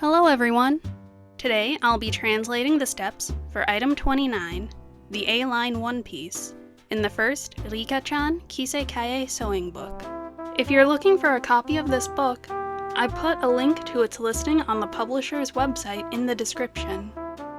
Hello everyone! Today I'll be translating the steps for item 29, the A-line one piece, in the first Rica chan kise kae sewing book. If you're looking for a copy of this book, I put a link to its listing on the publisher's website in the description.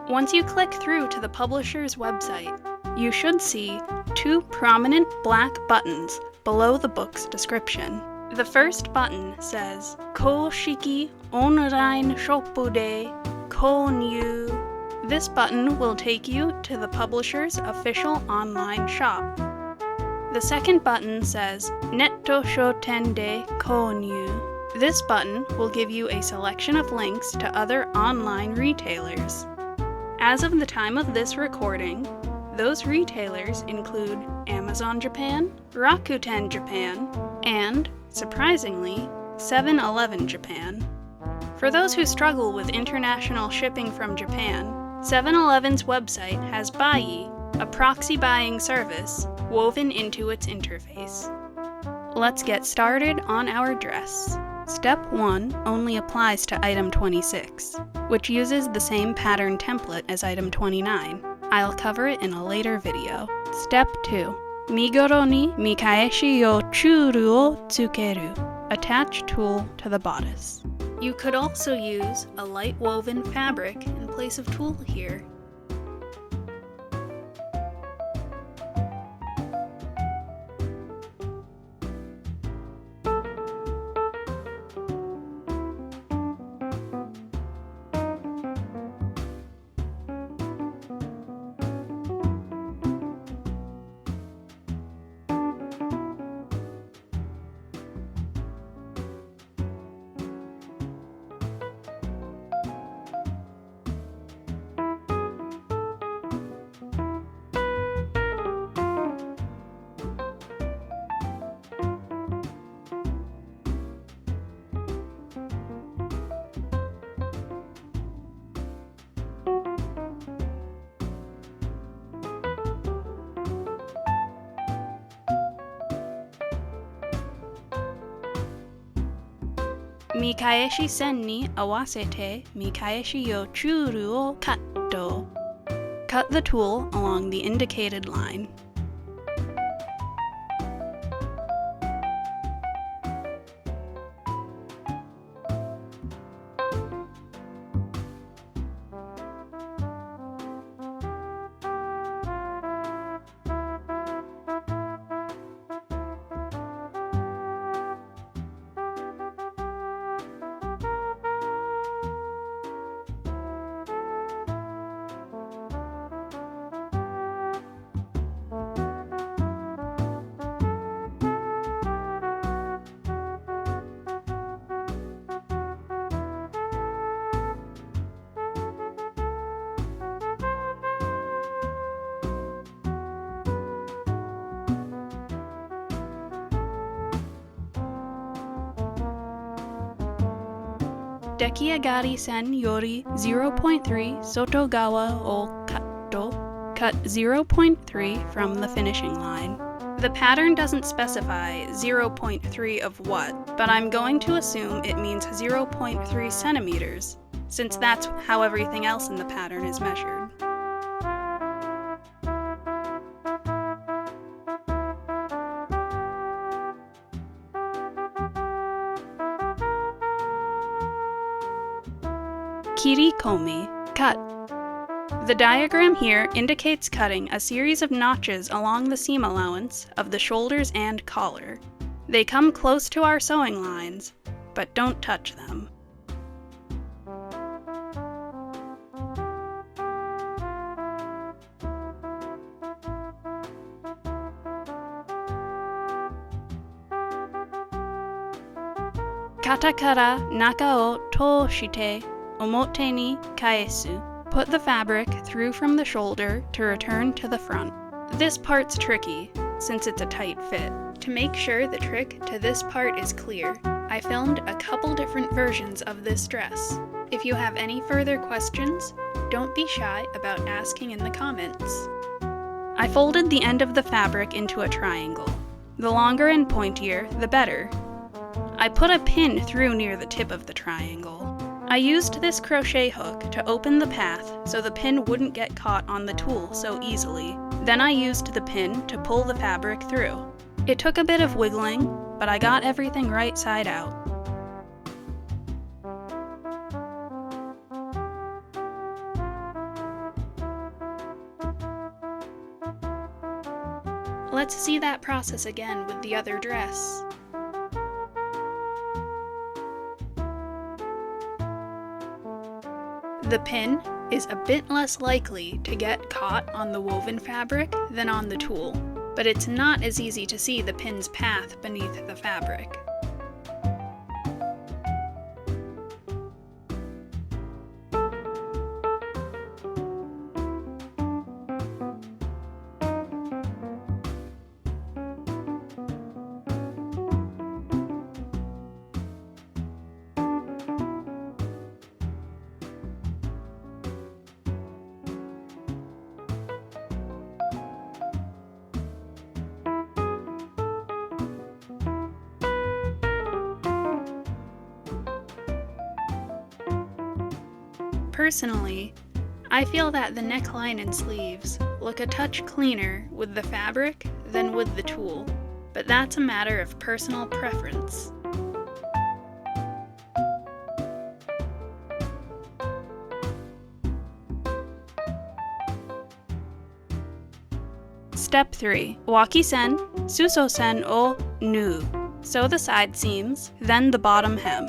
Once you click through to the publisher's website, you should see two prominent black buttons below the book's description. The first button says Koshiki Online Shoppu de Konnyu. This button will take you to the publisher's official online shop. The second button says Netto Shoten de Konnyu. This button will give you a selection of links to other online retailers. As of the time of this recording, those retailers include Amazon Japan, Rakuten Japan, and, surprisingly, 7-Eleven Japan. For those who struggle with international shipping from Japan, 7-Eleven's website has Bai, a proxy buying service, woven into its interface. Let's get started on our dress. Step 1 only applies to item 26, which uses the same pattern template as item 29. I'll cover it in a later video. Step 2. Migoro ni mikaeshi yo churu o tsukeru. Attach tool to the bodice. You could also use a light woven fabric in place of tulle here. Mikaeshi sen ni awasete mikaeshi yo churu o katto. Cut the tulle along the indicated line. Dekiagari sen yori 0.3 sotogawa o katto. Cut 0.3 from the finishing line. The pattern doesn't specify 0.3 of what, but I'm going to assume it means 0.3 centimeters, since that's how everything else in the pattern is measured. Kirikomi, cut. The diagram here indicates cutting a series of notches along the seam allowance of the shoulders and collar. They come close to our sewing lines, but don't touch them. Kata kara naka o toshite omote ni kaesu. Put the fabric through from the shoulder to return to the front. This part's tricky, since it's a tight fit. To make sure the trick to this part is clear, I filmed a couple different versions of this dress. If you have any further questions, don't be shy about asking in the comments. I folded the end of the fabric into a triangle. The longer and pointier, the better. I put a pin through near the tip of the triangle. I used this crochet hook to open the path so the pin wouldn't get caught on the tool so easily. Then I used the pin to pull the fabric through. It took a bit of wiggling, but I got everything right side out. Let's see that process again with the other dress. The pin is a bit less likely to get caught on the woven fabric than on the tool, but it's not as easy to see the pin's path beneath the fabric. Personally, I feel that the neckline and sleeves look a touch cleaner with the fabric than with the tool, but that's a matter of personal preference. Step 3. Waki-sen, suso-sen o nu. Sew the side seams, then the bottom hem.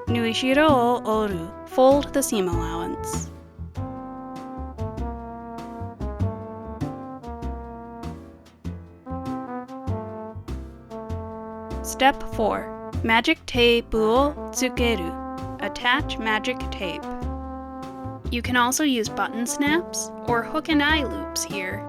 Nuishiro o oru. Fold the seam allowance. Step 4. Magic tape o tsukeru. Attach magic tape. You can also use button snaps or hook and eye loops here.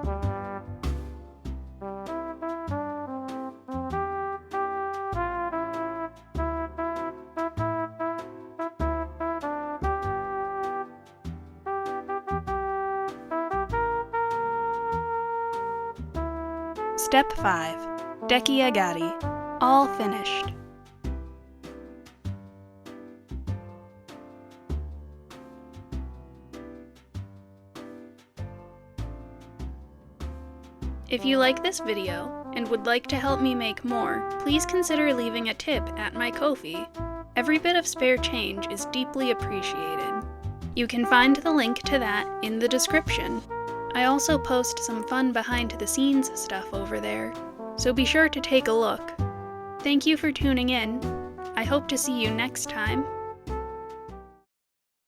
Step 5. Dekiagari. All finished. If you like this video and would like to help me make more, please consider leaving a tip at my Ko-fi. Every bit of spare change is deeply appreciated. You can find the link to that in the description. I also post some fun behind-the-scenes stuff over there, so be sure to take a look. Thank you for tuning in. I hope to see you next time.